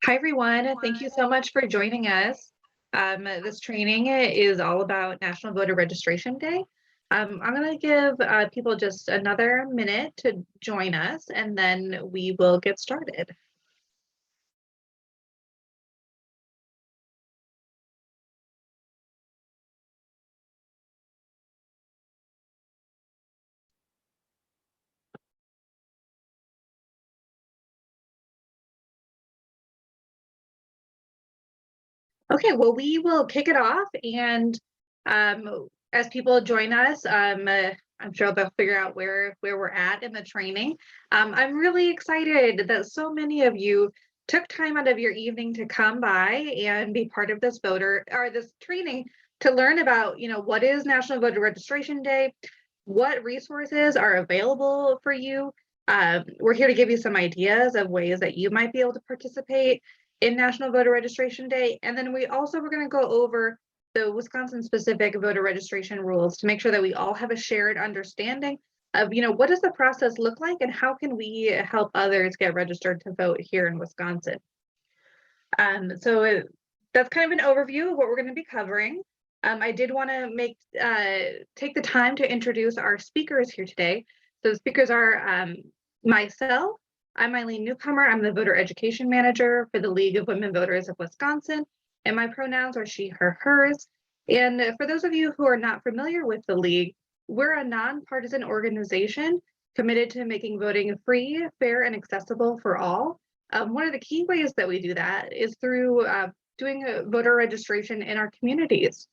Hi, everyone. Thank you so much for joining us. This training is all about National Voter Registration Day. I'm going to give people just another minute to join us, and then we will get started. Okay, well, we will kick it off, and as people join us, I'm sure they'll figure out where we're at in the training. I'm really excited that so many of you took time out of your evening to come by and be part of this this training to learn about, what is National Voter Registration Day, what resources are available for you. We're here to give you some ideas of ways that you might be able to participate in National Voter Registration Day. And then we're going to go over the Wisconsin specific voter registration rules to make sure that we all have a shared understanding of, what does the process look like and how can we help others get registered to vote here in Wisconsin. So that's kind of an overview of what we're going to be covering. I did want to take the time to introduce our speakers here today. So the speakers are myself. I'm Eileen Newcomer. I'm the Voter Education Manager for the League of Women Voters of Wisconsin, and my pronouns are she, her, hers. And for those of you who are not familiar with the League, we're a nonpartisan organization committed to making voting free, fair, and accessible for all. One of the key ways that we do that is through doing voter registration in our communities.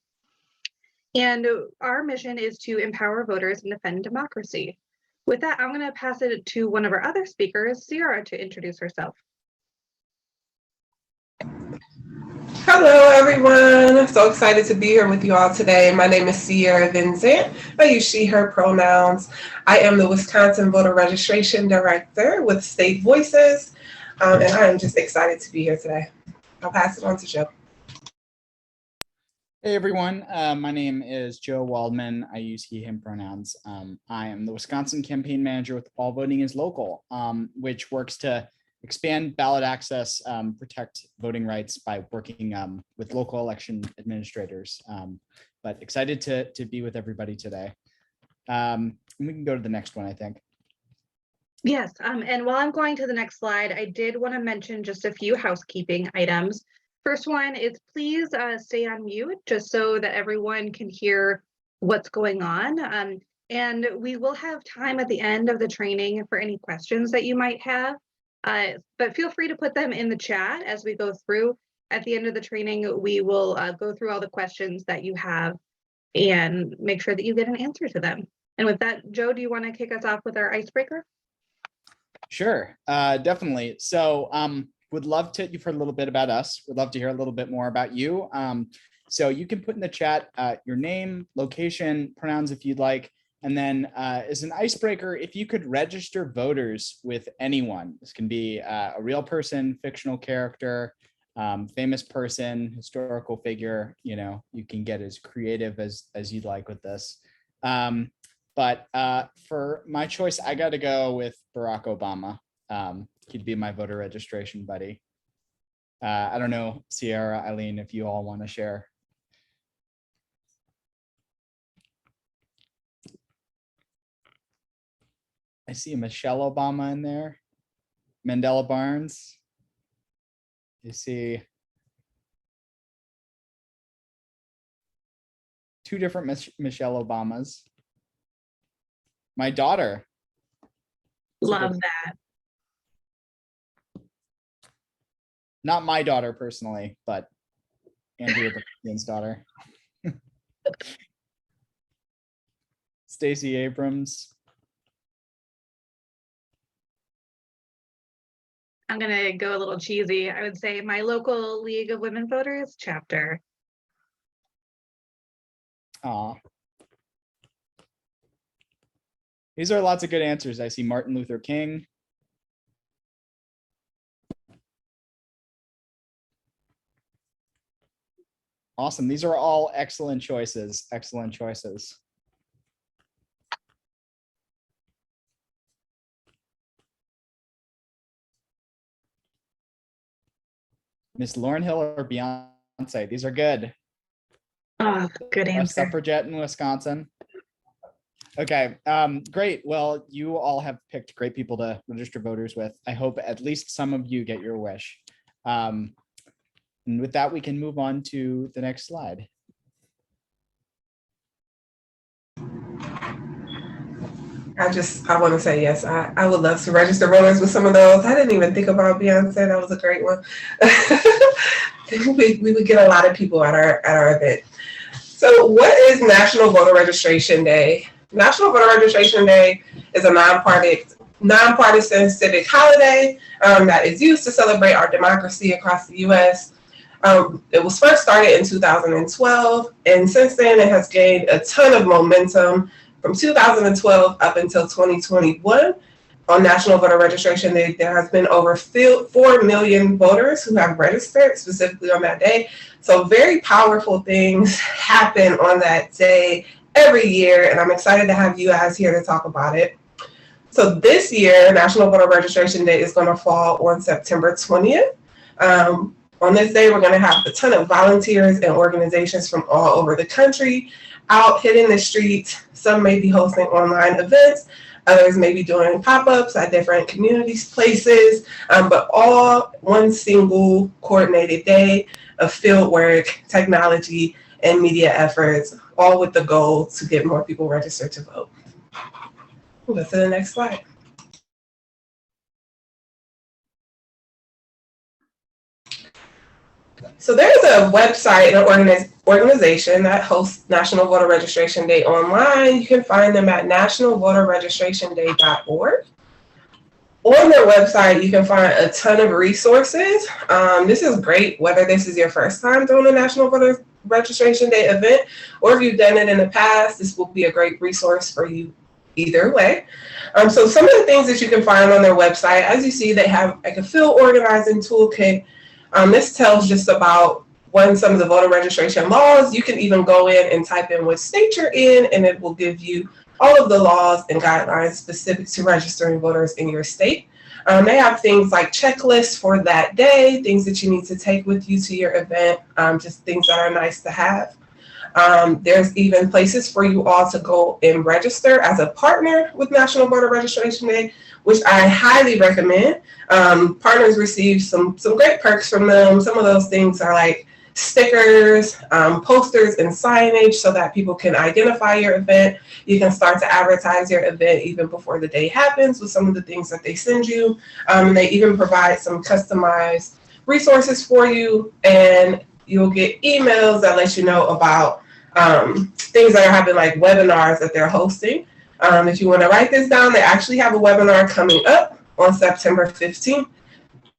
And our mission is to empower voters and defend democracy. With that, I'm going to pass it to one of our other speakers, Ciara, to introduce herself. Hello, everyone. I'm so excited to be here with you all today. My name is Ciara Vinzant. I use she, her pronouns. I am the Wisconsin Voter Registration Director with State Voices, and I am just excited to be here today. I'll pass it on to Joe. Hey everyone, my name is Joe Waldman. I use he, him pronouns. I am the Wisconsin campaign manager with All Voting is Local, which works to expand ballot access, protect voting rights by working with local election administrators. But excited to be with everybody today. We can go to the next one, I think. Yes, and while I'm going to the next slide, I did want to mention just a few housekeeping items. First one is please stay on mute just so that everyone can hear what's going on. And we will have time at the end of the training for any questions that you might have. But feel free to put them in the chat as we go through. At the end of the training, we will go through all the questions that you have and make sure that you get an answer to them. And with that, Joe, do you want to kick us off with our icebreaker? Sure, definitely. So would love to, you've heard a little bit about us. Would love to hear a little bit more about you. So you can put in the chat your name, location, pronouns if you'd like. And then as an icebreaker, if you could register voters with anyone, this can be a real person, fictional character, famous person, historical figure, you can get as creative as you'd like with this. But for my choice, I got to go with Barack Obama. He'd be my voter registration buddy. I don't know, Ciara, Eileen, if you all want to share. I see Michelle Obama in there. Mandela Barnes. You see two different Michelle Obamas. My daughter. Love that. Not my daughter personally, but Andrea Bernstein's daughter. Stacey Abrams. I'm going to go a little cheesy. I would say my local League of Women Voters chapter. Aw. These are lots of good answers. I see Martin Luther King. Awesome. These are all excellent choices. Excellent choices. Miss Lauryn Hill or Beyonce? These are good. Oh, good A answer. suffragette in Wisconsin. Okay, great. Well, you all have picked great people to register voters with. I hope at least some of you get your wish. And with that, we can move on to the next slide. I want to say yes. I would love to register voters with some of those. I didn't even think about Beyonce. That was a great one. we would get a lot of people at our event. So, what is National Voter Registration Day? National Voter Registration Day is a nonpartisan civic holiday that is used to celebrate our democracy across the U.S. It was first started in 2012, and since then it has gained a ton of momentum. From 2012 up until 2021, on National Voter Registration Day, there has been over 4 million voters who have registered specifically on that day. So very powerful things happen on that day every year, and I'm excited to have you guys here to talk about it. So this year, National Voter Registration Day is going to fall on September 20th. On this day, we're going to have a ton of volunteers and organizations from all over the country out hitting the streets. Some may be hosting online events. Others may be doing pop-ups at different communities, places, but all one single coordinated day of field work, technology, and media efforts, all with the goal to get more people registered to vote. We'll go to the next slide. So there's a website, an organization that hosts National Voter Registration Day online. You can find them at nationalvoterregistrationday.org. On their website, you can find a ton of resources. This is great, whether this is your first time doing a National Voter Registration Day event, or if you've done it in the past, this will be a great resource for you either way. So some of the things that you can find on their website, as you see, they have like a field organizing toolkit. This tells just about some of the voter registration laws. You can even go in and type in what state you're in, and it will give you all of the laws and guidelines specific to registering voters in your state. They have things like checklists for that day, things that you need to take with you to your event, just things that are nice to have. There's even places for you all to go and register as a partner with National Voter Registration Day, which I highly recommend. Partners receive some great perks from them. Some of those things are like stickers, posters, and signage so that people can identify your event. You can start to advertise your event even before the day happens with some of the things that they send you. They even provide some customized resources for you, and you'll get emails that let you know about things that are happening, like webinars that they're hosting. If you want to write this down, they actually have a webinar coming up on September 15th.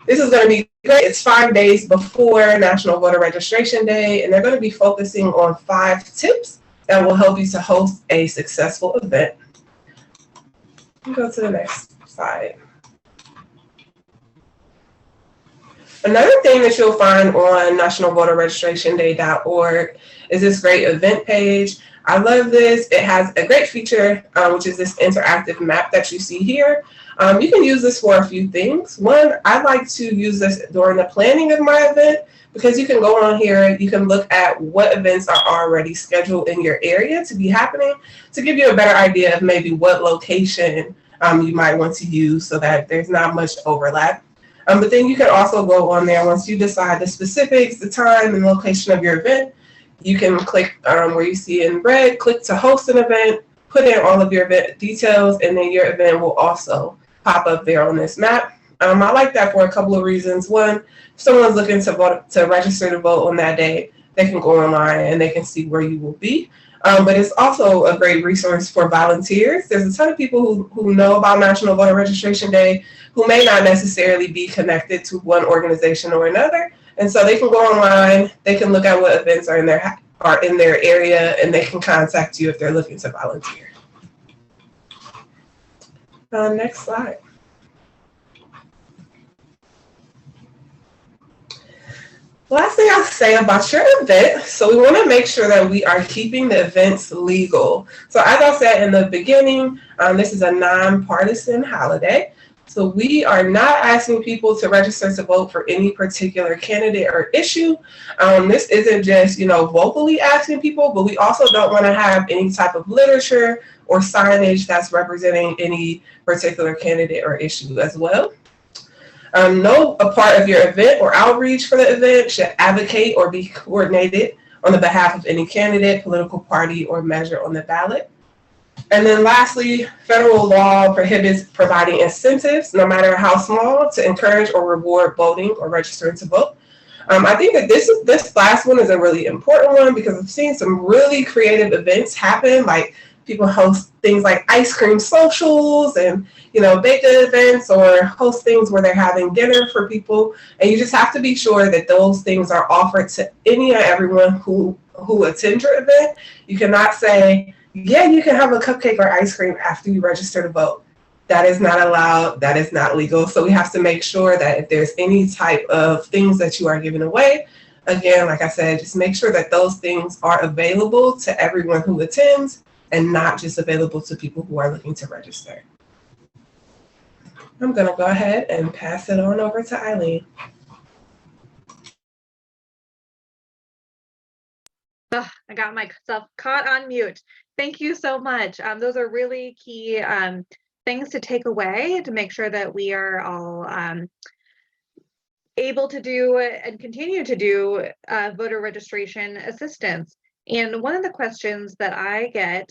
This is going to be great. It's 5 days before National Voter Registration Day, and they're going to be focusing on 5 tips that will help you to host a successful event. Go to the next slide. Another thing that you'll find on nationalvoterregistrationday.org is this great event page. I love this. It has a great feature, which is this interactive map that you see here. You can use this for a few things. One, I like to use this during the planning of my event, because you can go on here, you can look at what events are already scheduled in your area to be happening, to give you a better idea of maybe what location you might want to use so that there's not much overlap. But then you can also go on there once you decide the specifics, the time and location of your event. You can click where you see in red, click to host an event, put in all of your event details, and then your event will also pop up there on this map. I like that for a couple of reasons. One, if someone's looking to register to vote on that day, they can go online and they can see where you will be. But it's also a great resource for volunteers. There's a ton of people who know about National Voter Registration Day who may not necessarily be connected to one organization or another. And so they can go online, they can look at what events are in their area, and they can contact you if they're looking to volunteer. Next slide. Last thing I'll say about your event, so we want to make sure that we are keeping the events legal. So as I said in the beginning, this is a nonpartisan holiday. So we are not asking people to register to vote for any particular candidate or issue. This isn't just, vocally asking people, but we also don't want to have any type of literature or signage that's representing any particular candidate or issue as well. No a part of your event or outreach for the event should advocate or be coordinated on the behalf of any candidate, political party, or measure on the ballot. And then lastly, federal law prohibits providing incentives, no matter how small, to encourage or reward voting or registering to vote. I think that this last one is a really important one because I've seen some really creative events happen, like people host things like ice cream socials and bake events, or host things where they're having dinner for people, and you just have to be sure that those things are offered to any and everyone who attends your event. You cannot say, yeah, you can have a cupcake or ice cream after you register to vote. That is not allowed. That is not legal. So we have to make sure that if there's any type of things that you are giving away, again, like I said, just make sure that those things are available to everyone who attends and not just available to people who are looking to register. I'm going to go ahead and pass it on over to Eileen. Oh, I got myself caught on mute. Thank you so much. Those are really key things to take away to make sure that we are all able to do and continue to do voter registration assistance. And one of the questions that I get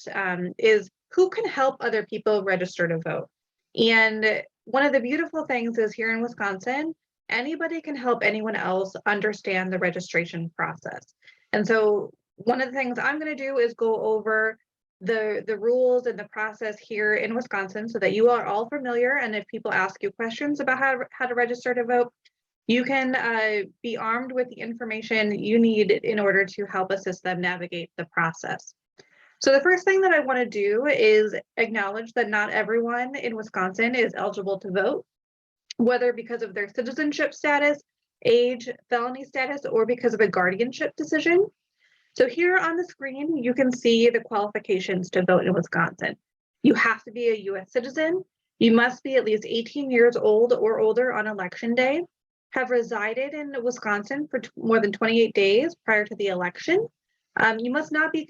is, who can help other people register to vote? And one of the beautiful things is, here in Wisconsin, anybody can help anyone else understand the registration process. And so one of the things I'm going to do is go over the rules and the process here in Wisconsin so that you are all familiar. And if people ask you questions about how to register to vote, you can be armed with the information you need in order to help assist them navigate the process. So the first thing that I want to do is acknowledge that not everyone in Wisconsin is eligible to vote, whether because of their citizenship status, age, felony status, or because of a guardianship decision. So here on the screen, you can see the qualifications to vote in Wisconsin. You have to be a U.S. citizen. You must be at least 18 years old or older on election day, have resided in Wisconsin for more than 28 days prior to the election. You must not be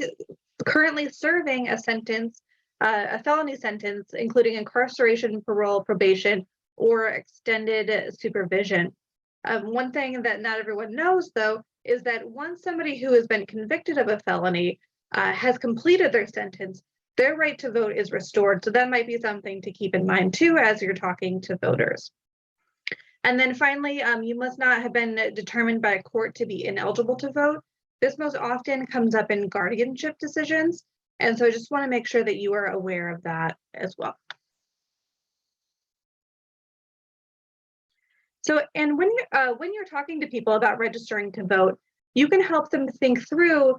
currently serving a sentence, a felony sentence, including incarceration, parole, probation, or extended supervision. One thing that not everyone knows, though, is that once somebody who has been convicted of a felony has completed their sentence, their right to vote is restored. So that might be something to keep in mind too as you're talking to voters. And then finally, you must not have been determined by a court to be ineligible to vote. This most often comes up in guardianship decisions. And so I just want to make sure that you are aware of that as well. So, and when you're talking to people about registering to vote, you can help them think through,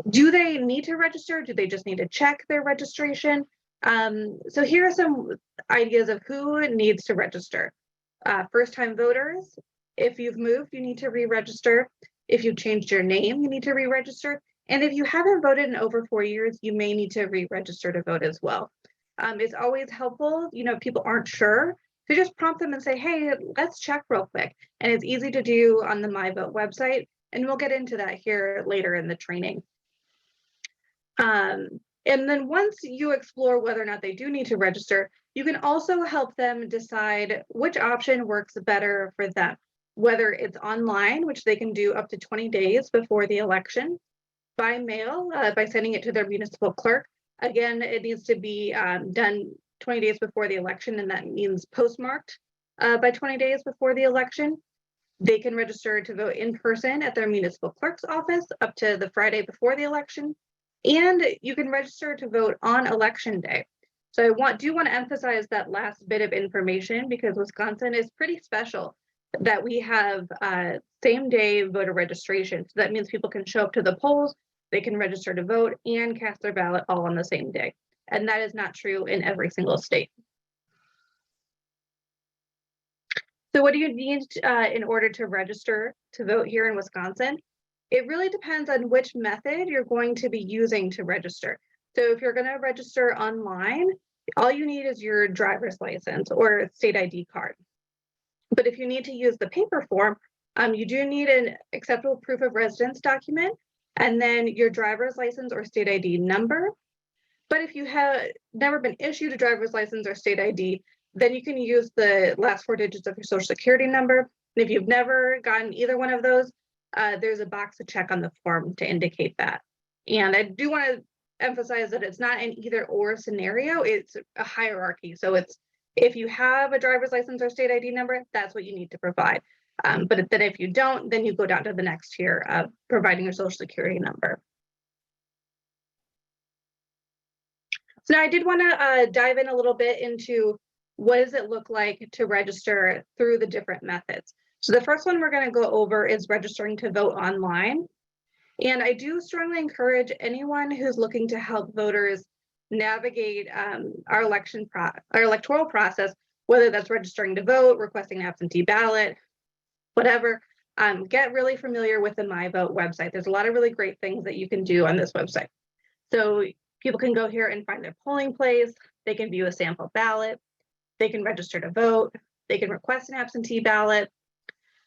do they need to register? Do they just need to check their registration? So here are some ideas of who needs to register. First-time voters. If you've moved, you need to re-register. If you've changed your name, you need to re-register. And if you haven't voted in over 4 years, you may need to re-register to vote as well. It's always helpful, if people aren't sure, to just prompt them and say, hey, let's check real quick. And it's easy to do on the MyVote website. And we'll get into that here later in the training. And then once you explore whether or not they do need to register, you can also help them decide which option works better for them, whether it's online, which they can do up to 20 days before the election, by mail, by sending it to their municipal clerk. Again, it needs to be done 20 days before the election, and that means postmarked by 20 days before the election. They can register to vote in person at their municipal clerk's office up to the Friday before the election. And you can register to vote on election day. So I do want to emphasize that last bit of information, because Wisconsin is pretty special that we have same day voter registration. So that means people can show up to the polls, they can register to vote and cast their ballot all on the same day. And that is not true in every single state. So what do you need in order to register to vote here in Wisconsin? It really depends on which method you're going to be using to register. So if you're going to register online, all you need is your driver's license or state ID card. But if you need to use the paper form, you do need an acceptable proof of residence document and then your driver's license or state ID number. But if you have never been issued a driver's license or state ID, then you can use the last 4 digits of your social security number. And if you've never gotten either one of those, there's a box to check on the form to indicate that. And I do want to emphasize that it's not an either or scenario, it's a hierarchy. So it's, if you have a driver's license or state ID number, that's what you need to provide. But then if you don't, then you go down to the next tier of providing your social security number. So now I did want to dive in a little bit into what does it look like to register through the different methods. So the first one we're going to go over is registering to vote online. And I do strongly encourage anyone who's looking to help voters navigate our electoral process, whether that's registering to vote, requesting an absentee ballot, whatever, get really familiar with the My Vote website. There's a lot of really great things that you can do on this website. So people can go here and find their polling place, they can view a sample ballot, they can register to vote, they can request an absentee ballot.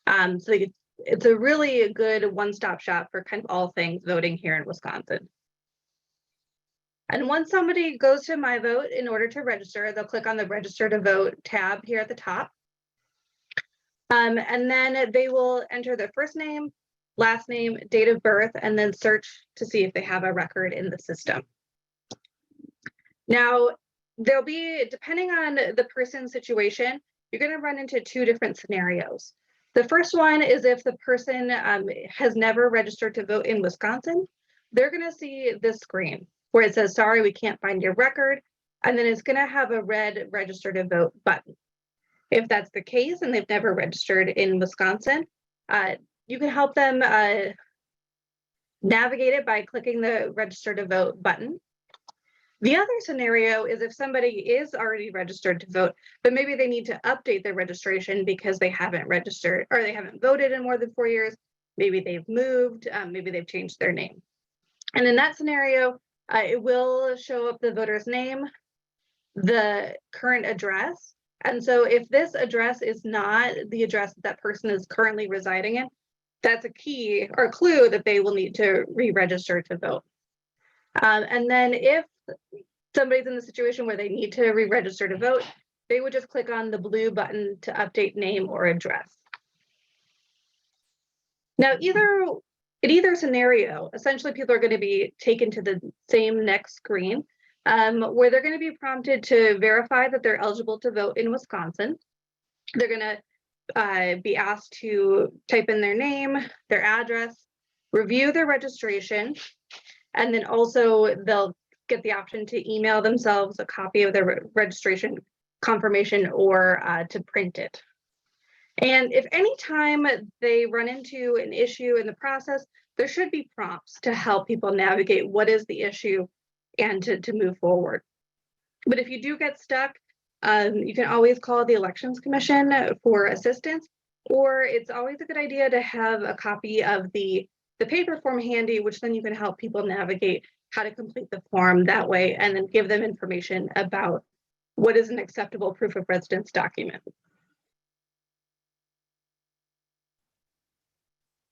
So it's a really good one-stop shop for kind of all things voting here in Wisconsin. And once somebody goes to My Vote in order to register, they'll click on the Register to Vote tab here at the top. And then they will enter their first name, last name, date of birth, and then search to see if they have a record in the system. Now, there'll be, depending on the person's situation, you're going to run into 2 different scenarios. The first one is if the person has never registered to vote in Wisconsin, they're going to see this screen where it says, sorry, we can't find your record. And then it's going to have a red register to vote button. If that's the case and they've never registered in Wisconsin, you can help them navigate it by clicking the register to vote button. The other scenario is if somebody is already registered to vote, but maybe they need to update their registration because they haven't registered or they haven't voted in more than 4 years. Maybe they've moved, maybe they've changed their name. And in that scenario, it will show up the voter's name, the current address. And so if this address is not the address that person is currently residing in, that's a key or clue that they will need to re-register to vote. And then if somebody's in the situation where they need to re-register to vote, they would just click on the blue button to update name or address. Now, in either scenario, essentially people are going to be taken to the same next screen where they're going to be prompted to verify that they're eligible to vote in Wisconsin. They're going to be asked to type in their name, their address, review their registration, and then also they'll get the option to email themselves a copy of their registration confirmation or to print it. And if any time they run into an issue in the process, there should be prompts to help people navigate what is the issue and to move forward. But if you do get stuck, you can always call the Elections Commission for assistance, or it's always a good idea to have a copy of the paper form handy, which then you can help people navigate how to complete the form that way, and then give them information about what is an acceptable proof of residence document.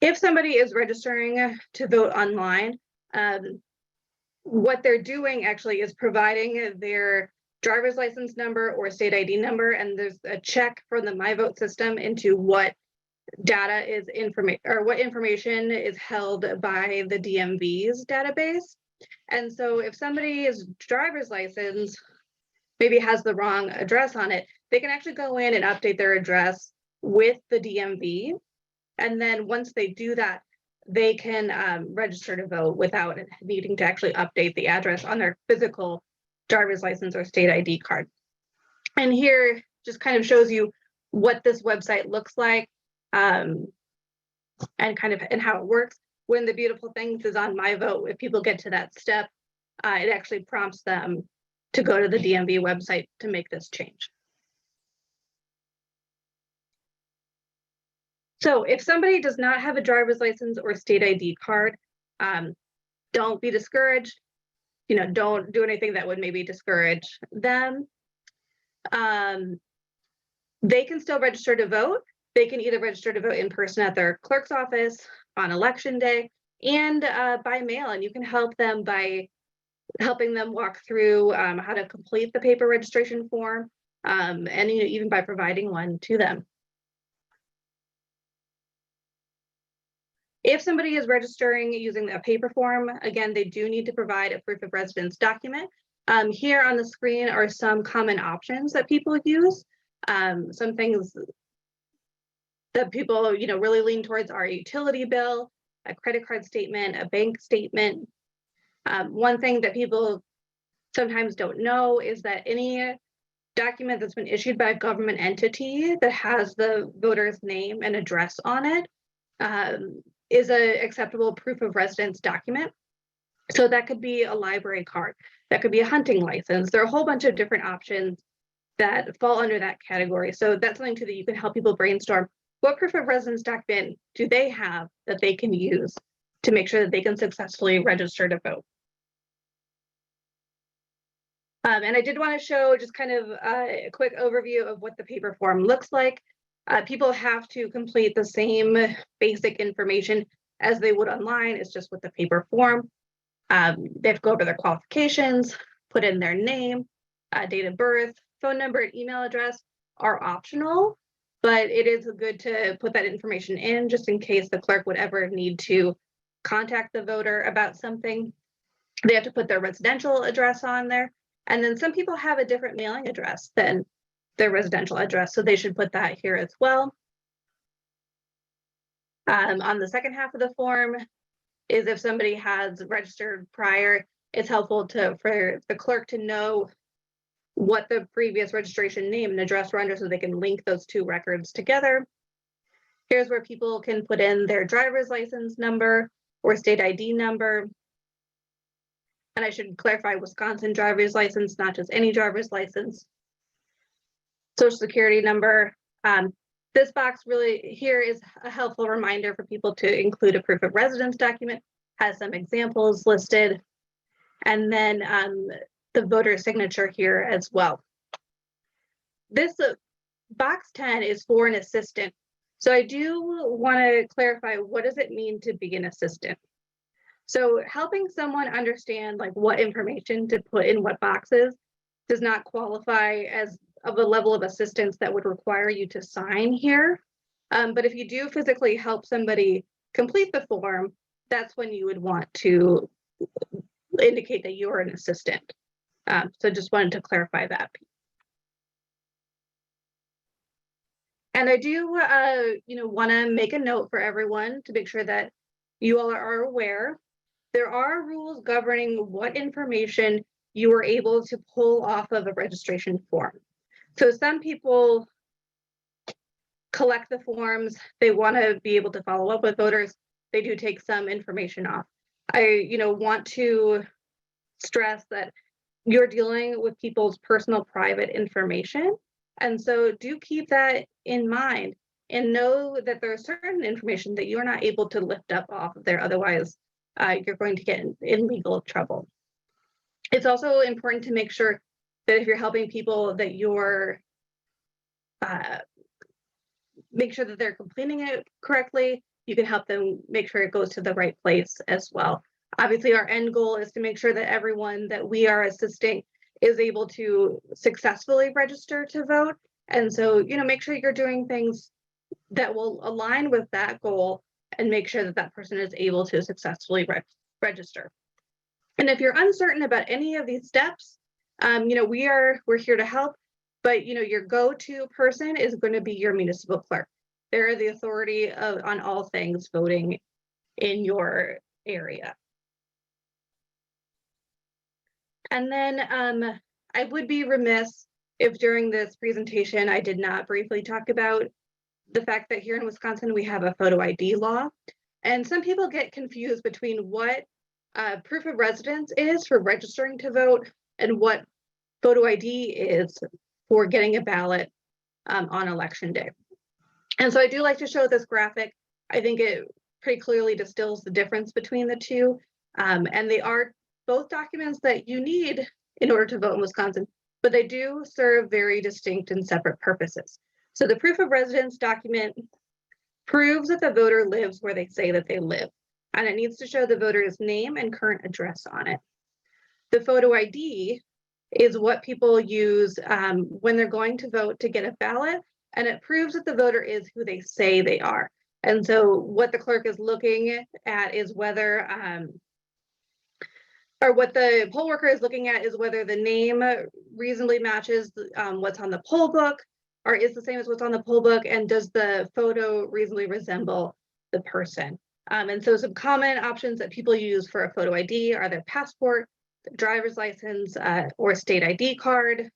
If somebody is registering to vote online, what they're doing actually is providing their driver's license number or state ID number, and there's a check from the My Vote system into what data is what information is held by the DMV's database. And so if somebody's driver's license maybe has the wrong address on it, they can actually go in and update their address with the DMV. And then once they do that, they can register to vote without needing to actually update the address on their physical driver's license or state ID card. And here just kind of shows you what this website looks like and how it works. One of the beautiful things is on My Vote, if people get to that step, it actually prompts them to go to the DMV website to make this change. So if somebody does not have a driver's license or state ID card, don't be discouraged. don't do anything that would maybe discourage them. They can still register to vote. They can either register to vote in person at their clerk's office on election day and by mail. And you can help them by helping them walk through how to complete the paper registration form, and even by providing one to them. If somebody is registering using a paper form, again, they do need to provide a proof of residence document. Here on the screen are some common options that people use. Some things that people, really lean towards are a utility bill, a credit card statement, a bank statement. One thing that people sometimes don't know is that any document that's been issued by a government entity that has the voter's name and address on it is an acceptable proof of residence document. So that could be a library card, that could be a hunting license. There are a whole bunch of different options that fall under that category. So that's something too that you can help people brainstorm. What proof of residence document do they have that they can use to make sure that they can successfully register to vote? And I did want to show just kind of a quick overview of what the paper form looks like. People have to complete the same basic information as they would online. It's just with the paper form. They have to go over their qualifications, put in their name, date of birth, phone number, and email address are optional, but it is good to put that information in just in case the clerk would ever need to contact the voter about something. They have to put their residential address on there. And then some people have a different mailing address than their residential address, so they should put that here as well. On the second half of the form is if somebody has registered prior, it's helpful for the clerk to know what the previous registration name and address were under so they can link those two records together. Here's where people can put in their driver's license number or state ID number. And I should clarify, Wisconsin driver's license, not just any driver's license. Social security number. This box really here is a helpful reminder for people to include a proof of residence document, has some examples listed, and then the voter signature here as well. This box 10 is for an assistant. So I do want to clarify, what does it mean to be an assistant? So helping someone understand like what information to put in what boxes does not qualify as of a level of assistance that would require you to sign here. But if you do physically help somebody complete the form, that's when you would want to indicate that you are an assistant. So just wanted to clarify that. And I do, want to make a note for everyone to make sure that you all are aware. There are rules governing what information you are able to pull off of a registration form. So some people collect the forms, they want to be able to follow up with voters. They do take some information off. I, want to stress that you're dealing with people's personal private information. And so do keep that in mind and know that there's certain information that you're not able to lift up off of there. Otherwise, you're going to get in legal trouble. It's also important to make sure that if you're helping people that you're make sure that they're completing it correctly. You can help them make sure it goes to the right place as well. Obviously, our end goal is to make sure that everyone that we are assisting is able to successfully register to vote. And so, make sure you're doing things that will align with that goal and make sure that that person is able to successfully register. And if you're uncertain about any of these steps, we're here to help, but your go-to person is going to be your municipal clerk. They're the authority on all things voting in your area. And then I would be remiss if during this presentation I did not briefly talk about the fact that here in Wisconsin we have a photo ID law. And some people get confused between what proof of residence is for registering to vote and what photo ID is for getting a ballot on election day. And so I do like to show this graphic. I think it pretty clearly distills the difference between the two. And they are both documents that you need in order to vote in Wisconsin, but they do serve very distinct and separate purposes. So the proof of residence document proves that the voter lives where they say that they live, and it needs to show the voter's name and current address on it. The photo ID is what people use when they're going to vote to get a ballot, and it proves that the voter is who they say they are. And so what the clerk is looking at is whether, or what the poll worker is looking at is whether the name reasonably matches what's on the poll book, or is the same as what's on the poll book, and does the photo reasonably resemble the person? And so some common options that people use for a photo ID are their passport, their driver's license, or state ID card.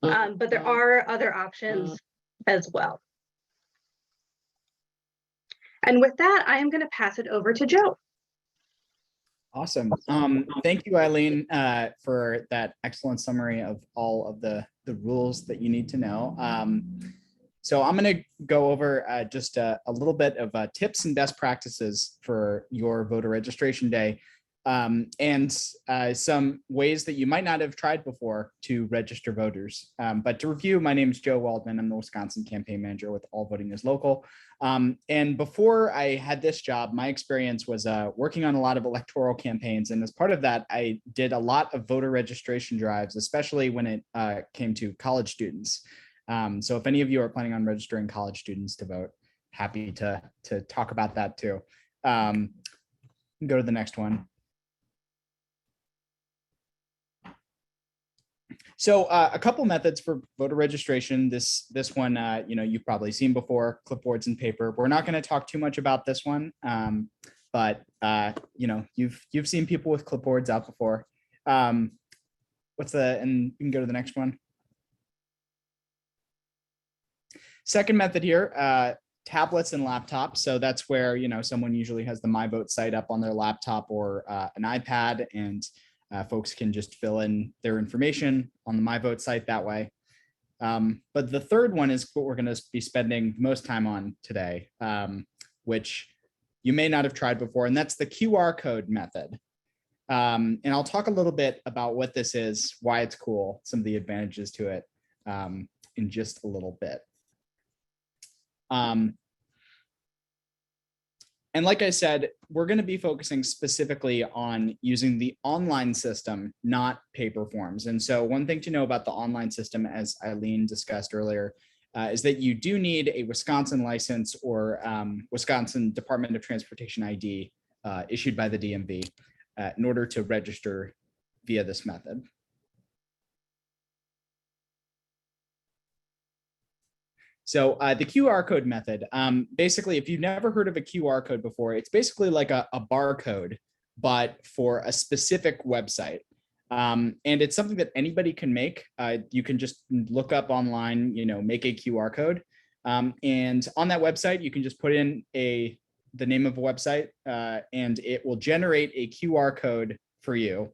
But there are other options as well. And with that, I am going to pass it over to Joe. Awesome. Thank you, Eileen, for that excellent summary of all of the rules that you need to know. So I'm going to go over just a little bit of tips and best practices for your voter registration day, and some ways that you might not have tried before to register voters. But to review, my name is Joe Waldman. I'm the Wisconsin campaign manager with All Voting is Local. And before I had this job, my experience was working on a lot of electoral campaigns. And as part of that, I did a lot of voter registration drives, especially when it came to college students. So if any of you are planning on registering college students to vote, happy to talk about that too. Go to the next one. So a couple methods for voter registration. This one, you've probably seen before, clipboards and paper. We're not going to talk too much about this one, but you've seen people with clipboards out before. And you can go to the next one. Second method here, tablets and laptops. So that's where someone usually has the My Vote site up on their laptop or an iPad, and folks can just fill in their information on the My Vote site that way. But the third one is what we're going to be spending most time on today, which you may not have tried before, and that's the QR code method. And I'll talk a little bit about what this is, why it's cool, some of the advantages to it in just a little bit. And like I said, we're going to be focusing specifically on using the online system, not paper forms. And so one thing to know about the online system, as Eileen discussed earlier, is that you do need a Wisconsin license or Wisconsin Department of Transportation ID issued by the DMV in order to register via this method. So the QR code method, basically, if you've never heard of a QR code before, it's basically like a barcode, but for a specific website. And it's something that anybody can make. You can just look up online, make a QR code. And on that website, you can just put in the name of a website, and it will generate a QR code for you.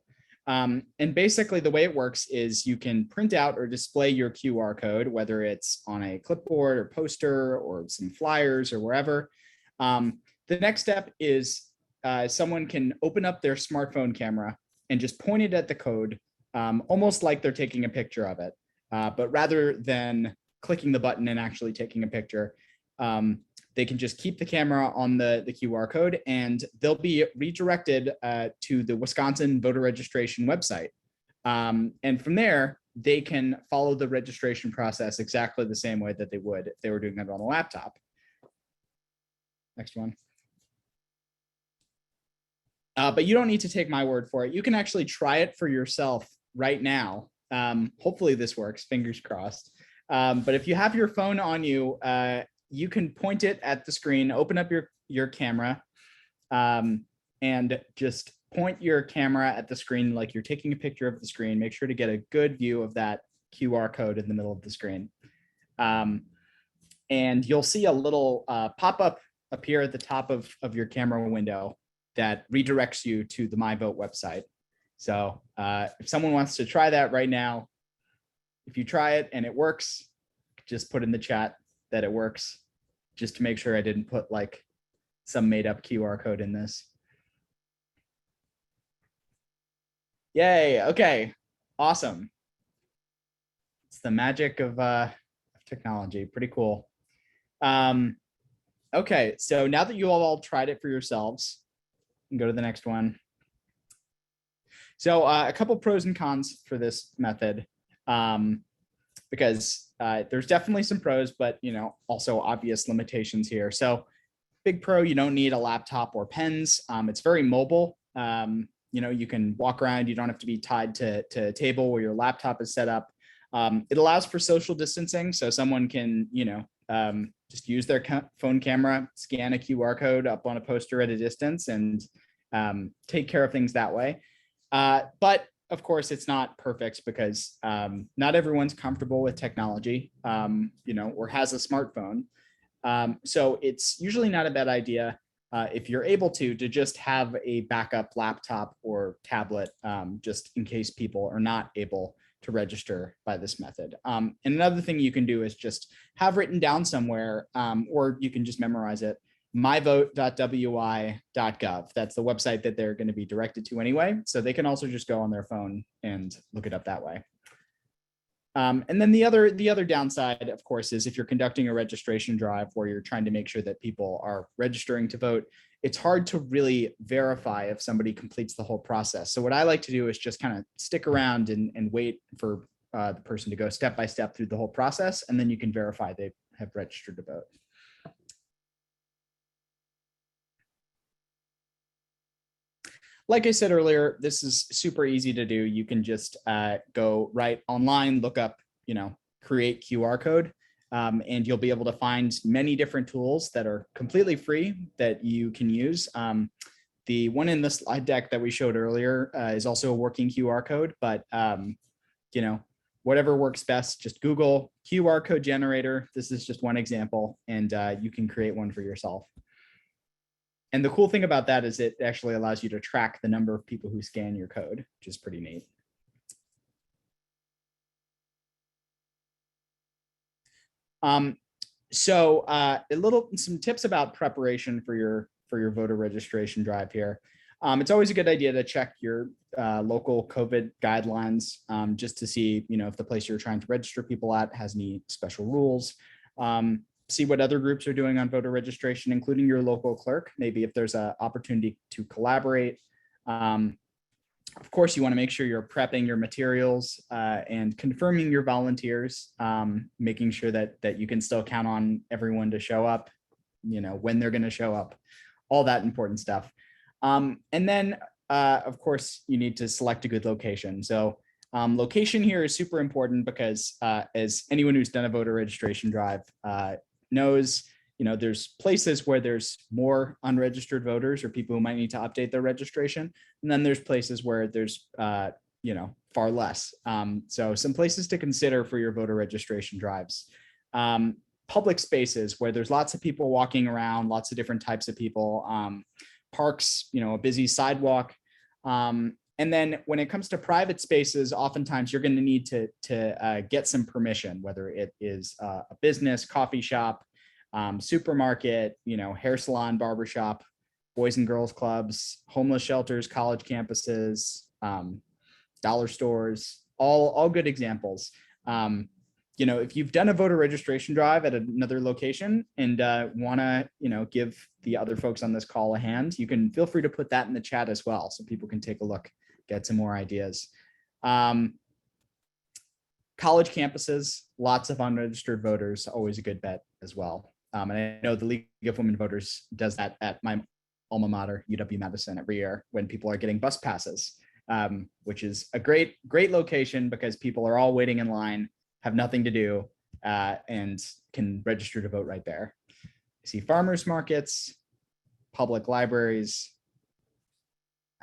And basically the way it works is you can print out or display your QR code, whether it's on a clipboard or poster or some flyers or wherever. The next step is someone can open up their smartphone camera and just point it at the code, almost like they're taking a picture of it. But rather than clicking the button and actually taking a picture, they can just keep the camera on the QR code, and they'll be redirected to the Wisconsin voter registration website. And from there, they can follow the registration process exactly the same way that they would if they were doing it on a laptop. Next one. But you don't need to take my word for it. You can actually try it for yourself right now. Hopefully this works, fingers crossed. But if you have your phone on you, you can point it at the screen, open up your camera, and just point your camera at the screen like you're taking a picture of the screen. Make sure to get a good view of that QR code in the middle of the screen. And you'll see a little pop-up appear at the top of your camera window that redirects you to the My Vote website. So if someone wants to try that right now, if you try it and it works, just put in the chat that it works, just to make sure I didn't put like some made up QR code in this. Yay. Okay. Awesome. It's the magic of technology. Pretty cool. Okay. So now that you all tried it for yourselves, you can go to the next one. So a couple pros and cons for this method, because there's definitely some pros, but also obvious limitations here. So big pro, you don't need a laptop or pens. It's very mobile. You can walk around. You don't have to be tied to a table where your laptop is set up. It allows for social distancing, so someone can just use their phone camera, scan a QR code up on a poster at a distance, and take care of things that way. But of course, it's not perfect because not everyone's comfortable with technology, or has a smartphone. So it's usually not a bad idea, if you're able to just have a backup laptop or tablet, just in case people are not able to register by this method. And another thing you can do is just have written down somewhere, or you can just memorize it, myvote.wi.gov. That's the website that they're going to be directed to anyway. So they can also just go on their phone and look it up that way. And then the other downside, of course, is if you're conducting a registration drive where you're trying to make sure that people are registering to vote, it's hard to really verify if somebody completes the whole process. So what I like to do is just kind of stick around and wait for the person to go step by step through the whole process, and then you can verify they have registered to vote. Like I said earlier, this is super easy to do. You can just go right online, look up, create QR code, and you'll be able to find many different tools that are completely free that you can use. The one in the slide deck that we showed earlier is also a working QR code, but whatever works best, just Google QR code generator. This is just one example, and you can create one for yourself. And the cool thing about that is it actually allows you to track the number of people who scan your code, which is pretty neat. Some tips about preparation for your voter registration drive here. It's always a good idea to check your local COVID guidelines, just to see if the place you're trying to register people at has any special rules. See what other groups are doing on voter registration, including your local clerk, maybe if there's an opportunity to collaborate. Of course, you want to make sure you're prepping your materials and confirming your volunteers, making sure that you can still count on everyone to show up, when they're going to show up, all that important stuff. And then, of course, you need to select a good location. So location here is super important because as anyone who's done a voter registration drive knows, there's places where there's more unregistered voters or people who might need to update their registration. And then there's places where there's, far less. So some places to consider for your voter registration drives. Public spaces where there's lots of people walking around, lots of different types of people, parks, a busy sidewalk. And then when it comes to private spaces, oftentimes you're going to need to get some permission, whether it is a business, coffee shop, supermarket, hair salon, barbershop, boys and girls clubs, homeless shelters, college campuses, dollar stores, all good examples. If you've done a voter registration drive at another location and want to, give the other folks on this call a hand, you can feel free to put that in the chat as well, so people can take a look, get some more ideas. College campuses, lots of unregistered voters, always a good bet as well. And I know the League of Women Voters does that at my alma mater, UW-Madison, every year when people are getting bus passes, which is a great location because people are all waiting in line, have nothing to do, and can register to vote right there. I see farmers markets, public libraries.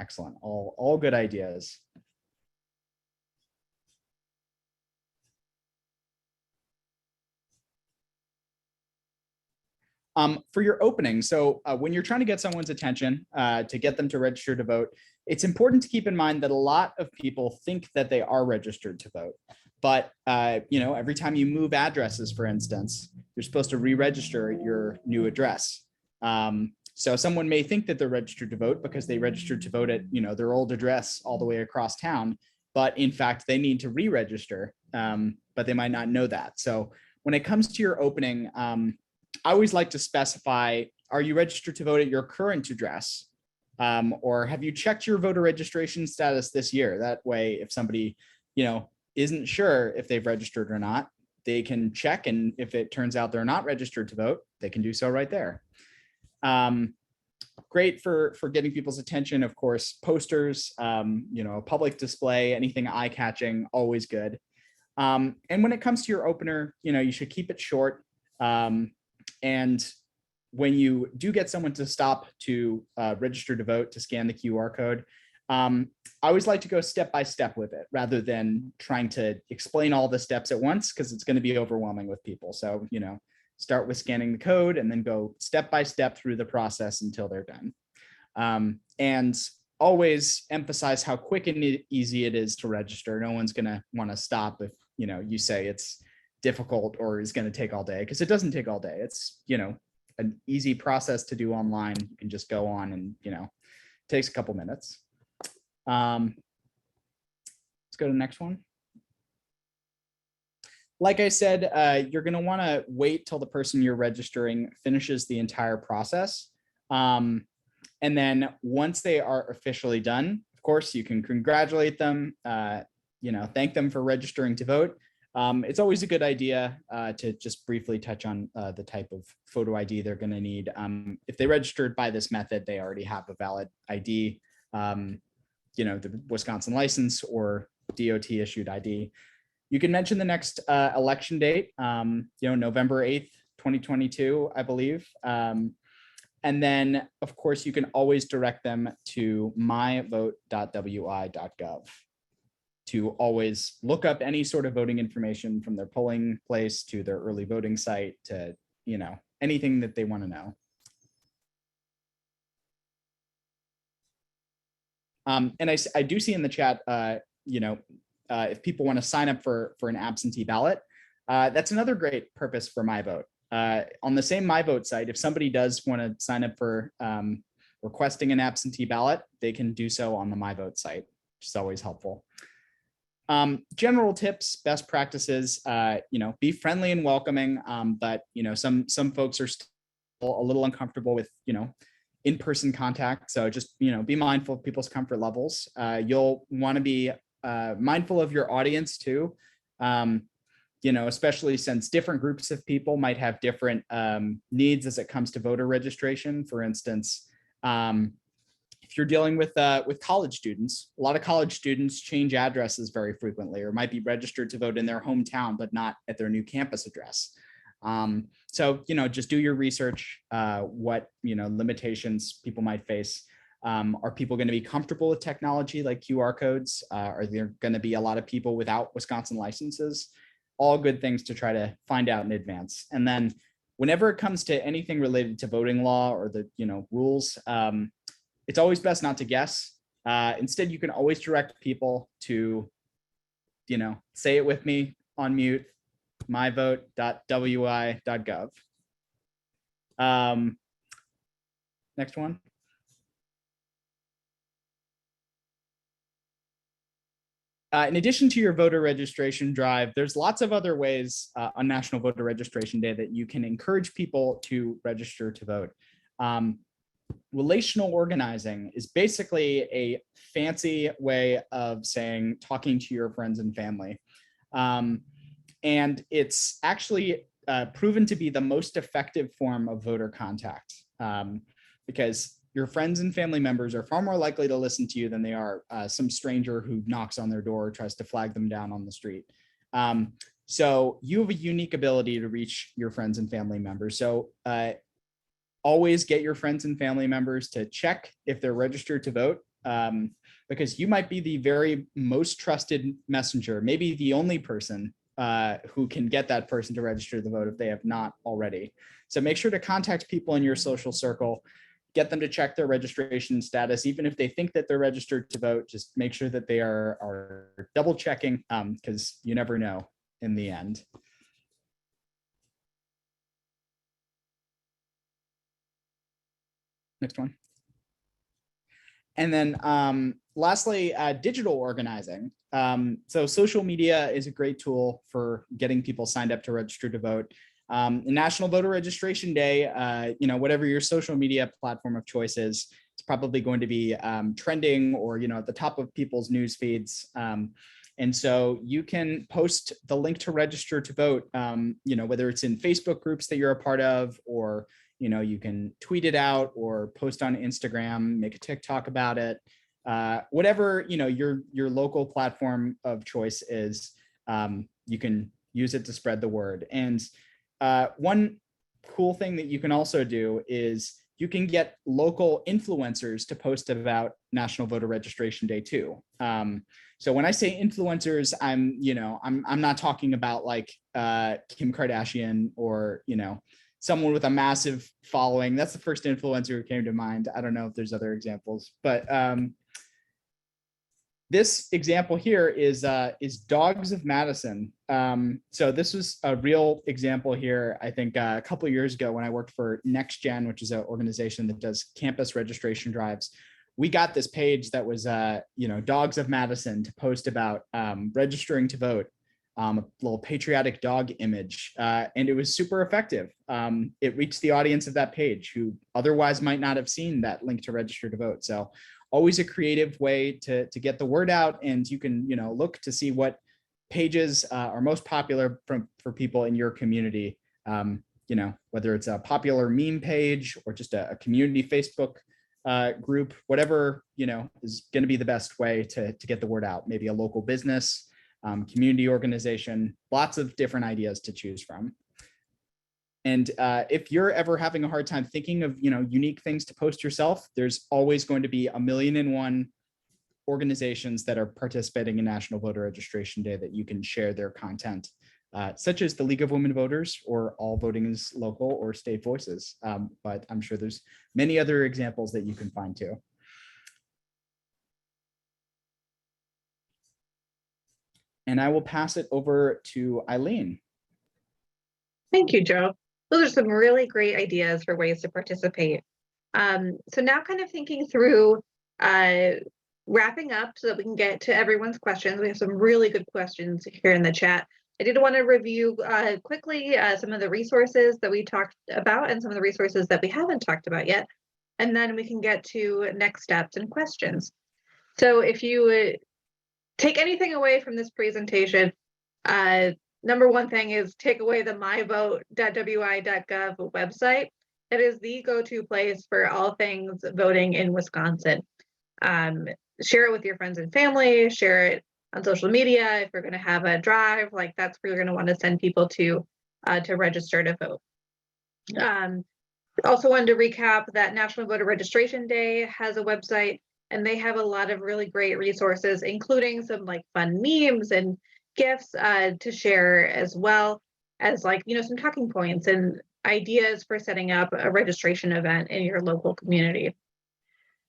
Excellent, all good ideas. For your opening, so when you're trying to get someone's attention to get them to register to vote, it's important to keep in mind that a lot of people think that they are registered to vote. But every time you move addresses, for instance, you're supposed to re-register your new address. So someone may think that they're registered to vote because they registered to vote at, their old address all the way across town, but in fact, they need to re-register, but they might not know that. So when it comes to your opening, I always like to specify, are you registered to vote at your current address? Or have you checked your voter registration status this year? That way, if somebody, isn't sure if they've registered or not, they can check. And if it turns out they're not registered to vote, they can do so right there. Great for getting people's attention, of course, posters, public display, anything eye-catching, always good. And when it comes to your opener, you should keep it short. And when you do get someone to stop to register to vote, to scan the QR code, I always like to go step by step with it rather than trying to explain all the steps at once, because it's going to be overwhelming with people. So, start with scanning the code and then go step by step through the process until they're done. And always emphasize how quick and easy it is to register. No one's going to want to stop if, you say it's difficult or is going to take all day, because it doesn't take all day. It's, an easy process to do online. You can just go on and, it takes a couple minutes. Let's go to the next one. Like I said, you're going to want to wait till the person you're registering finishes the entire process. And then once they are officially done, of course, you can congratulate them, thank them for registering to vote. It's always a good idea to just briefly touch on the type of photo ID they're going to need. If they registered by this method, they already have a valid ID, the Wisconsin license or DOT issued ID. You can mention the next election date, November 8th, 2022, I believe. And then, of course, you can always direct them to myvote.wi.gov to always look up any sort of voting information from their polling place to their early voting site to, anything that they want to know. And I do see in the chat, if people want to sign up for an absentee ballot, that's another great purpose for My Vote. On the same My Vote site, if somebody does want to sign up for requesting an absentee ballot, they can do so on the My Vote site, which is always helpful. General tips, best practices, be friendly and welcoming, but some folks are still a little uncomfortable with in-person contact, so just be mindful of people's comfort levels. You'll want to be mindful of your audience too, especially since different groups of people might have different needs as it comes to voter registration. For instance, if you're dealing with college students, a lot of college students change addresses very frequently or might be registered to vote in their hometown, but not at their new campus address. So, just do your research, what, limitations people might face. Are people going to be comfortable with technology like QR codes? Are there going to be a lot of people without Wisconsin licenses? All good things to try to find out in advance. And then whenever it comes to anything related to voting law or the, rules, it's always best not to guess. Instead, you can always direct people to, say it with me on mute, myvote.wi.gov. Next one. In addition to your voter registration drive, there's lots of other ways on National Voter Registration Day that you can encourage people to register to vote. Relational organizing is basically a fancy way of saying talking to your friends and family. And it's actually proven to be the most effective form of voter contact, because your friends and family members are far more likely to listen to you than they are some stranger who knocks on their door or tries to flag them down on the street. So you have a unique ability to reach your friends and family members. So always get your friends and family members to check if they're registered to vote, because you might be the very most trusted messenger, maybe the only person who can get that person to register to vote if they have not already. So make sure to contact people in your social circle, get them to check their registration status. Even if they think that they're registered to vote, just make sure that they are double checking, because you never know in the end. Next one. And then lastly, digital organizing. So social media is a great tool for getting people signed up to register to vote. National Voter Registration Day, whatever your social media platform of choice is, it's probably going to be trending or, at the top of people's news feeds. And so you can post the link to register to vote, whether it's in Facebook groups that you're a part of, or you can tweet it out or post on Instagram, make a TikTok about it, whatever, your local platform of choice is, you can use it to spread the word. And one cool thing that you can also do is you can get local influencers to post about National Voter Registration Day too. So when I say influencers, I'm not talking about like Kim Kardashian or, someone with a massive following. That's the first influencer who came to mind. I don't know if there's other examples, but this example here is Dogs of Madison. So this was a real example here. I think a couple of years ago when I worked for Next Gen, which is an organization that does campus registration drives, we got this page that was, Dogs of Madison to post about registering to vote. A little patriotic dog image, and it was super effective. It reached the audience of that page who otherwise might not have seen that link to register to vote. So always a creative way to get the word out, and you can look to see what pages are most popular for people in your community. Whether it's a popular meme page or just a community Facebook group, whatever is going to be the best way to get the word out. Maybe a local business. Community organization, lots of different ideas to choose from. And if you're ever having a hard time thinking of unique things to post yourself, there's always going to be 1,000,001 organizations that are participating in National Voter Registration Day that you can share their content, such as the League of Women Voters or All Voting is Local or State Voices. But I'm sure there's many other examples that you can find too. And I will pass it over to Eileen. Thank you, Joe. Those are some really great ideas for ways to participate. So now kind of thinking through wrapping up so that we can get to everyone's questions. We have some really good questions here in the chat. I did want to review quickly some of the resources that we talked about and some of the resources that we haven't talked about yet. And then we can get to next steps and questions. So if you take anything away from this presentation, number one thing is take away the myvote.wi.gov website. It is the go-to place for all things voting in Wisconsin. Share it with your friends and family, share it on social media. If you're going to have a drive, like that's where you're going to want to send people to register to vote. Also wanted to recap that National Voter Registration Day has a website, and they have a lot of really great resources, including some like fun memes and GIFs to share, as well as some talking points and ideas for setting up a registration event in your local community.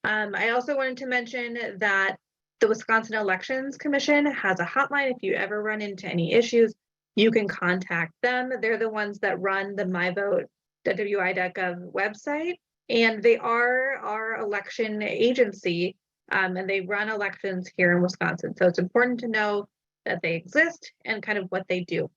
I also wanted to mention that the Wisconsin Elections Commission has a hotline. If you ever run into any issues, you can contact them. They're the ones that run the myvote.wi.gov website. And they are our election agency, and they run elections here in Wisconsin. So it's important to know that they exist and kind of what they do.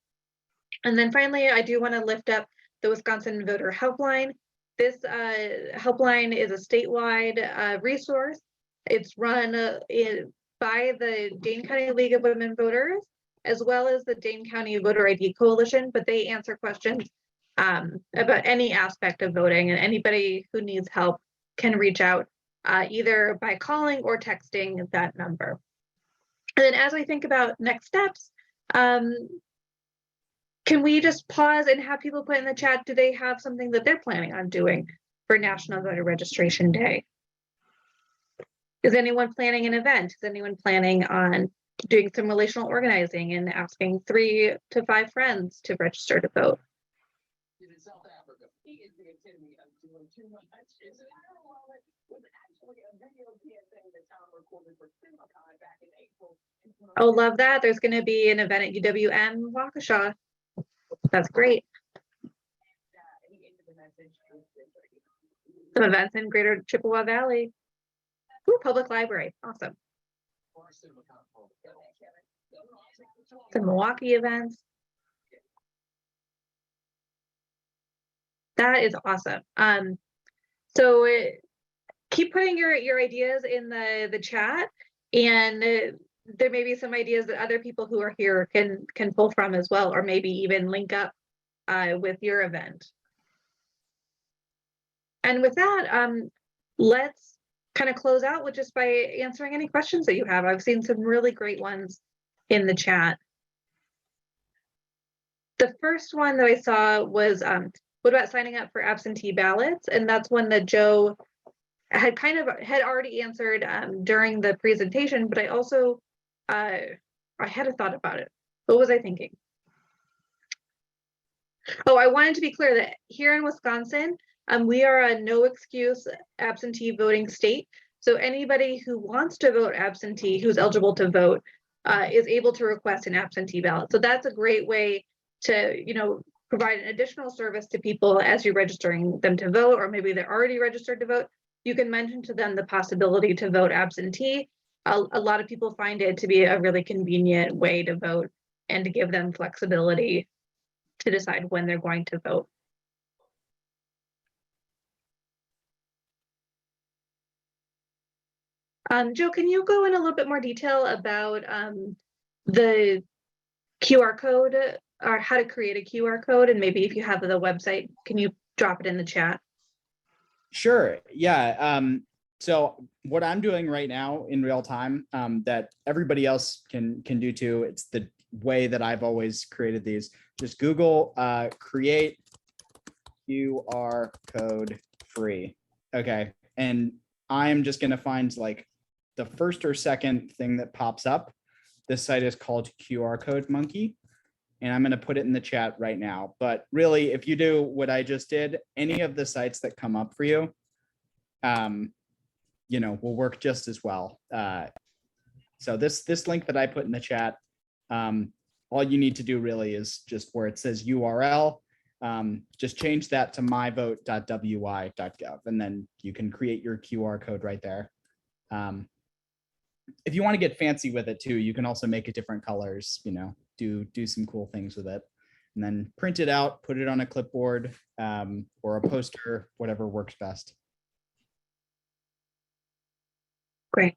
And then finally, I do want to lift up the Wisconsin Voter Helpline. This helpline is a statewide resource. It's run by the Dane County League of Women Voters, as well as the Dane County Voter ID Coalition, but they answer questions about any aspect of voting, and anybody who needs help can reach out either by calling or texting that number. And then as we think about next steps, can we just pause and have people put in the chat, do they have something that they're planning on doing for National Voter Registration Day? Is anyone planning an event? Is anyone planning on doing some relational organizing and asking 3 to 5 friends to register to vote? In South Africa, he is the epitome of doing too much. His entire wallet was actually a video thing that Tom recorded for CinemaCon back in April. Oh, love that. There's going to be an event at UWM Waukesha. That's great. He ended the message. Some events in Greater Chippewa Valley. Ooh, public library, awesome. Some Milwaukee events. That is awesome. So keep putting your ideas in the chat, and there may be some ideas that other people who are here can pull from as well, or maybe even link up with your event. And with that, let's kind of close out with just by answering any questions that you have. I've seen some really great ones in the chat. The first one that I saw was, what about signing up for absentee ballots? And that's one that Joe had already answered during the presentation, but I also, I had a thought about it. What was I thinking? Oh, I wanted to be clear that here in Wisconsin, we are a no excuse absentee voting state. So anybody who wants to vote absentee, who's eligible to vote, is able to request an absentee ballot. So that's a great way to, provide an additional service to people as you're registering them to vote, or maybe they're already registered to vote. You can mention to them the possibility to vote absentee. A lot of people find it to be a really convenient way to vote and to give them flexibility to decide when they're going to vote. Joe, can you go in a little bit more detail about the QR code, or how to create a QR code? And maybe if you have the website, can you drop it in the chat? Sure. Yeah. So what I'm doing right now in real time, that everybody else can do too. It's the way that I've always created these. Just Google create QR code free. Okay. And I'm just going to find like the first or second thing that pops up. This site is called QR Code Monkey, and I'm going to put it in the chat right now. But really, if you do what I just did, any of the sites that come up for you, will work just as well. So this link that I put in the chat, all you need to do really is just where it says URL, just change that to myvote.wi.gov, and then you can create your QR code right there. If you want to get fancy with it too, you can also make it different colors, do some cool things with it, and then print it out, put it on a clipboard or a poster, whatever works best. Great.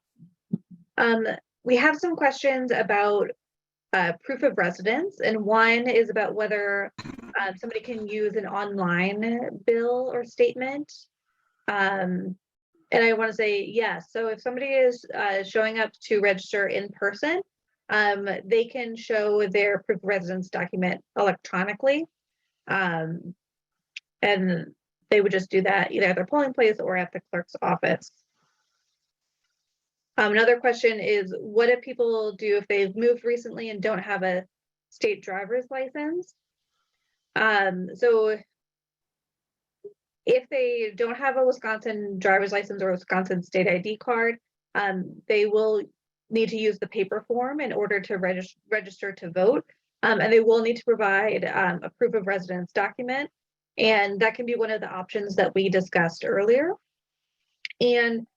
We have some questions about proof of residence, and one is about whether somebody can use an online bill or statement. And I want to say yes. So if somebody is showing up to register in person, they can show their proof of residence document electronically. And they would just do that either at their polling place or at the clerk's office. Another question is, what do people do if they've moved recently and don't have a state driver's license? So if they don't have a Wisconsin driver's license or Wisconsin state ID card, they will need to use the paper form in order to register to vote. And they will need to provide a proof of residence document. And that can be one of the options that we discussed earlier. And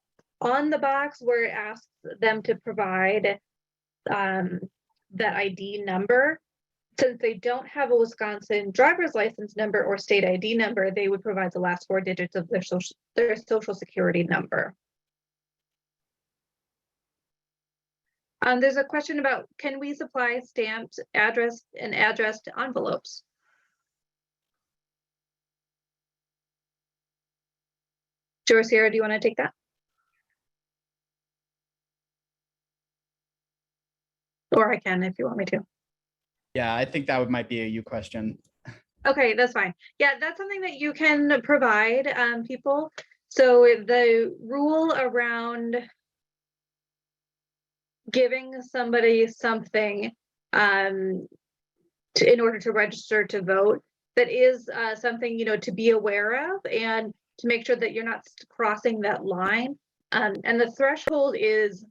on the box where it asks them to provide that ID number, since they don't have a Wisconsin driver's license number or state ID number, they would provide the last 4 digits of their social security number. There's a question about, can we supply stamped addressed envelopes? Joe or Ciara, do you want to take that? Or I can if you want me to. Yeah, I think that might be a you question. Okay, that's fine. Yeah, that's something that you can provide people. So the rule around giving somebody something in order to register to vote, that is something to be aware of and to make sure that you're not crossing that line. And the threshold is,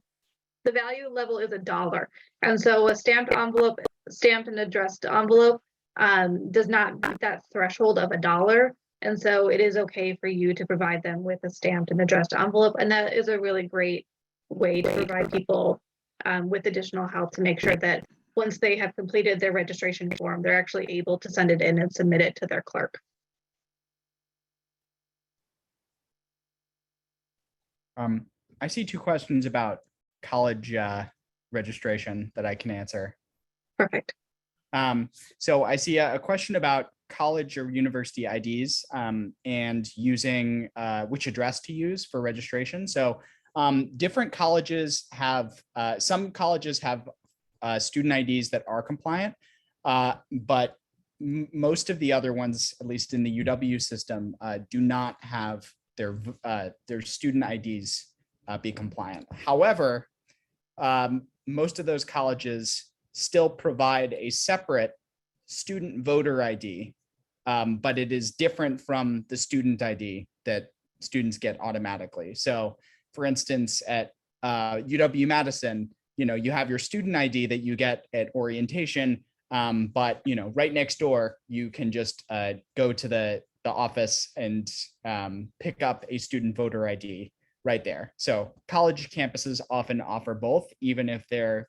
the value level is $1. And so a stamped envelope, stamped and addressed envelope does not meet that threshold of $1. And so it is okay for you to provide them with a stamped and addressed envelope. And that is a really great way to provide people with additional help to make sure that once they have completed their registration form, they're actually able to send it in and submit it to their clerk. I see 2 questions about college registration that I can answer. Perfect. So I see a question about college or university IDs and using which address to use for registration. So different colleges have, some colleges have student IDs that are compliant, but most of the other ones, at least in the UW system, do not have their student IDs be compliant. However, most of those colleges still provide a separate student voter ID, but it is different from the student ID that students get automatically. So for instance, at UW-Madison, you have your student ID that you get at orientation, but right next door, you can just go to the office and pick up a student voter ID right there. So college campuses often offer both, even if their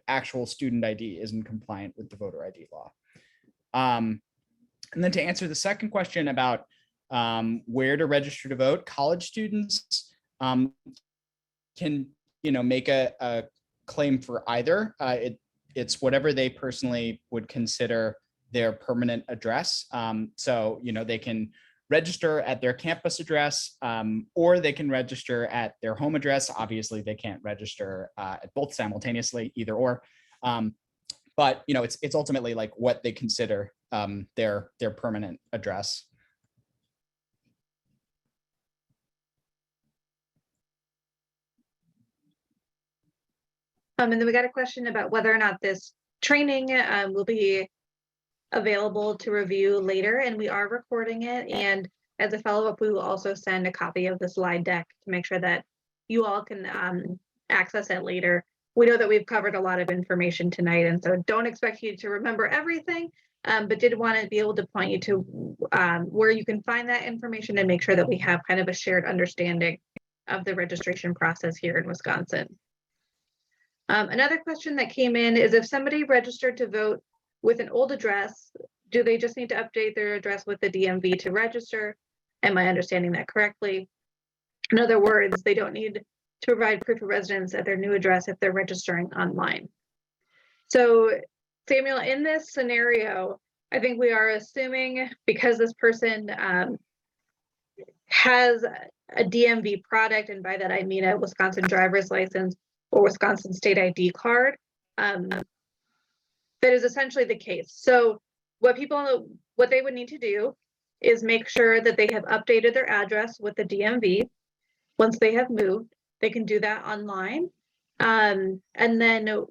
actual student ID isn't compliant with the voter ID law. And then to answer the second question about where to register to vote, college students can make a claim for either. It's whatever they personally would consider their permanent address. So they can register at their campus address, or they can register at their home address. Obviously, they can't register at both simultaneously, either or. But it's ultimately like what they consider their permanent address. And then we got a question about whether or not this training will be available to review later, and we are recording it. And as a follow-up, we will also send a copy of the slide deck to make sure that you all can access it later. We know that we've covered a lot of information tonight, and so don't expect you to remember everything, but did want to be able to point you to where you can find that information and make sure that we have kind of a shared understanding of the registration process here in Wisconsin. Another question that came in is, if somebody registered to vote with an old address, do they just need to update their address with the DMV to register? Am I understanding that correctly? In other words, they don't need to provide proof of residence at their new address if they're registering online. So, Samuel, in this scenario, I think we are assuming, because this person has a DMV product, and by that I mean a Wisconsin driver's license or Wisconsin state ID card, that is essentially the case. So what they would need to do is make sure that they have updated their address with the DMV. Once they have moved, they can do that online. And then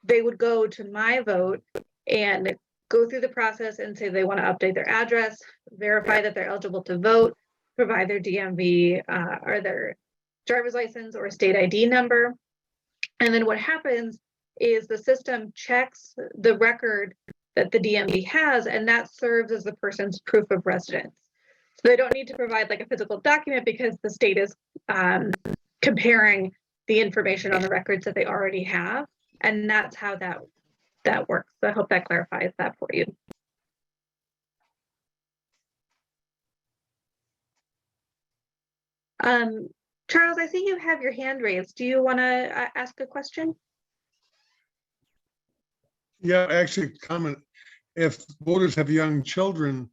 they would go to My Vote and go through the process and say they want to update their address, verify that they're eligible to vote, provide their DMV or their driver's license or state ID number. And then what happens is the system checks the record that the DMV has, and that serves as the person's proof of residence. So they don't need to provide like a physical document because the state is comparing the information on the records that they already have. And that's how that works. So I hope that clarifies that for you. Charles, I see you have your hand raised. Do you want to ask a question? Yeah, actually, comment. If voters have young children,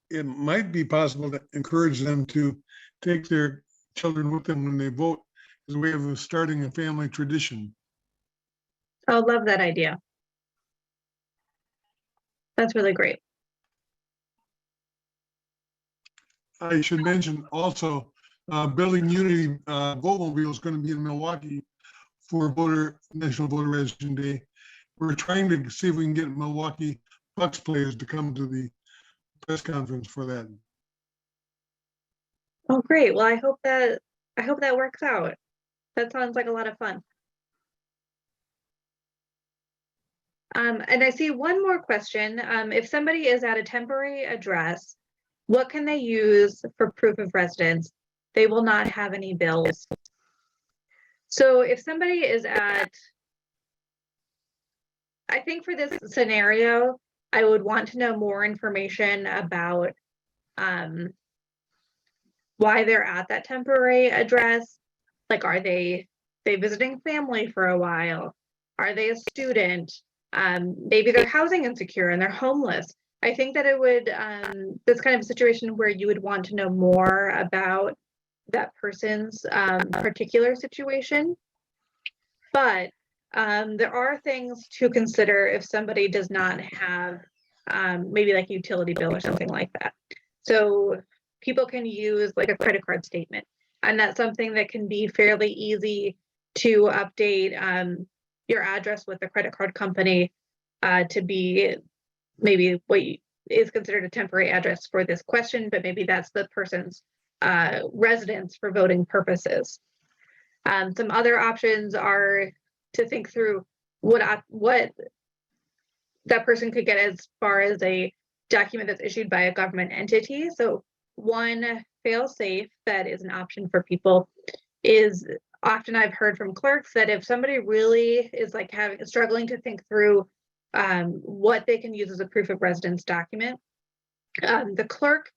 it might be possible to encourage them to take their children with them when they vote as a way of starting a family tradition. I love that idea. That's really great. I should mention also, Building Unity Votemobile is going to be in Milwaukee for National Voter Registration Day. We're trying to see if we can get Milwaukee Bucks players to come to the press conference for that. Oh, great. Well, I hope that works out. That sounds like a lot of fun. And I see one more question. If somebody is at a temporary address what can they use for proof of residence? They will not have any bills. So if somebody is I think for this scenario, I would want to know more information about why they're at that temporary address. Like, are they visiting family for a while? Are they a student? Maybe they're housing insecure and they're homeless. I think that it would, this kind of a situation where you would want to know more about that person's particular situation. But there are things to consider if somebody does not have maybe like a utility bill or something like that. So people can use like a credit card statement, and that's something that can be fairly easy to update your address with the credit card company to be maybe what is considered a temporary address for this question, but maybe that's the person's residence for voting purposes. Some other options are to think through what that person could get as far as a document that's issued by a government entity. So one fail-safe that is an option for people is, often I've heard from clerks that if somebody really is like struggling to think through what they can use as a proof of residence document, the clerk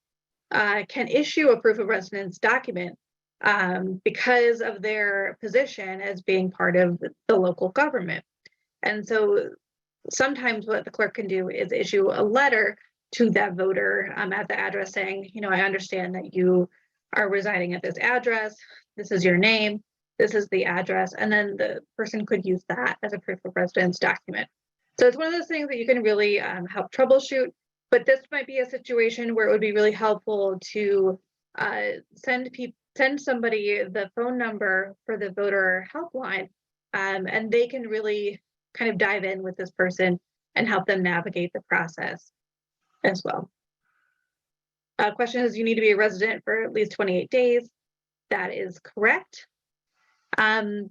can issue a proof of residence document because of their position as being part of the local government. And so sometimes what the clerk can do is issue a letter to that voter at the address saying, I understand that you are residing at this address. This is your name. This is the address. And then the person could use that as a proof of residence document. So it's one of those things that you can really help troubleshoot. But this might be a situation where it would be really helpful to send somebody the phone number for the voter helpline, and they can really kind of dive in with this person and help them navigate the process as well. Question is, you need to be a resident for at least 28 days. That is correct. And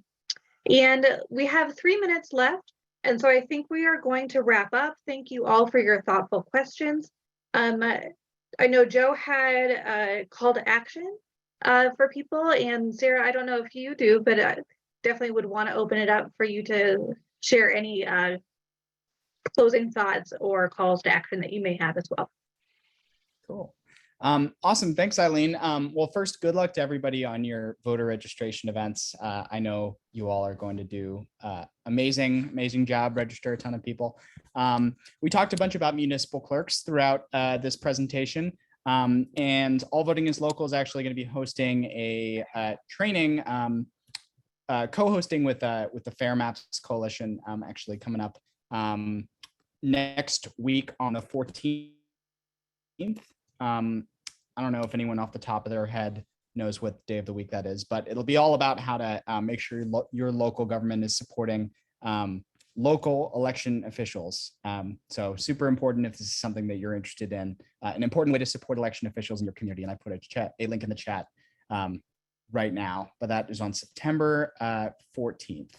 we have 3 minutes left. And so I think we are going to wrap up. Thank you all for your thoughtful questions. I know Joe had a call to action for people, and Sarah, I don't know if you do, but I definitely would want to open it up for you to share any closing thoughts or calls to action that you may have as well. Cool. Awesome. Thanks, Eileen. Well, first, good luck to everybody on your voter registration events. I know you all are going to do amazing job, register a ton of people. We talked a bunch about municipal clerks throughout this presentation, and All Voting is Local is actually going to be hosting a training, co-hosting with the Fair Maps Coalition, actually coming up next week on the 14th. I don't know if anyone off the top of their head knows what day of the week that is, but it'll be all about how to make sure your local government is supporting local election officials. So super important if this is something that you're interested in, an important way to support election officials in your community. And I put a link in the chat right now, but that is on September 14th.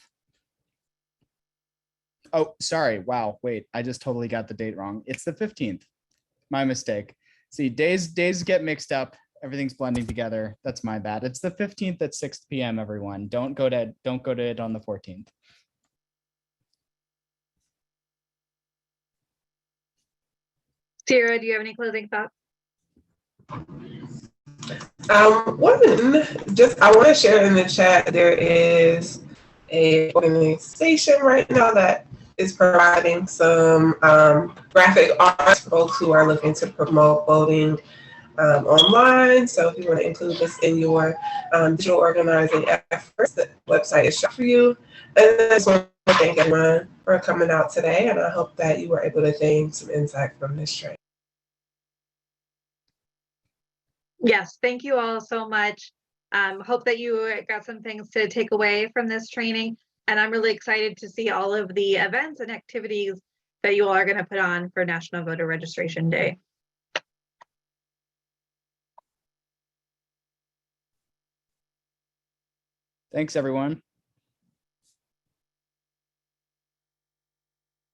Oh, sorry. Wow. Wait, I just totally got the date wrong. It's the 15th. My mistake. See, days get mixed up. Everything's blending together. That's my bad. It's the 15th at 6 p.m. everyone. Don't go to it on the 14th. Ciara, do you have any closing thoughts? I want to share in the chat, there is a organization right now that is providing some graphic arts for folks who are looking to promote voting online. So if you want to include this in your digital organizing efforts, the website is shot for you. And I just want to thank everyone for coming out today, and I hope that you were able to gain some insight from this training. Yes, thank you all so much. Hope that you got some things to take away from this training. And I'm really excited to see all of the events and activities that you all are going to put on for National Voter Registration Day. Thanks, everyone.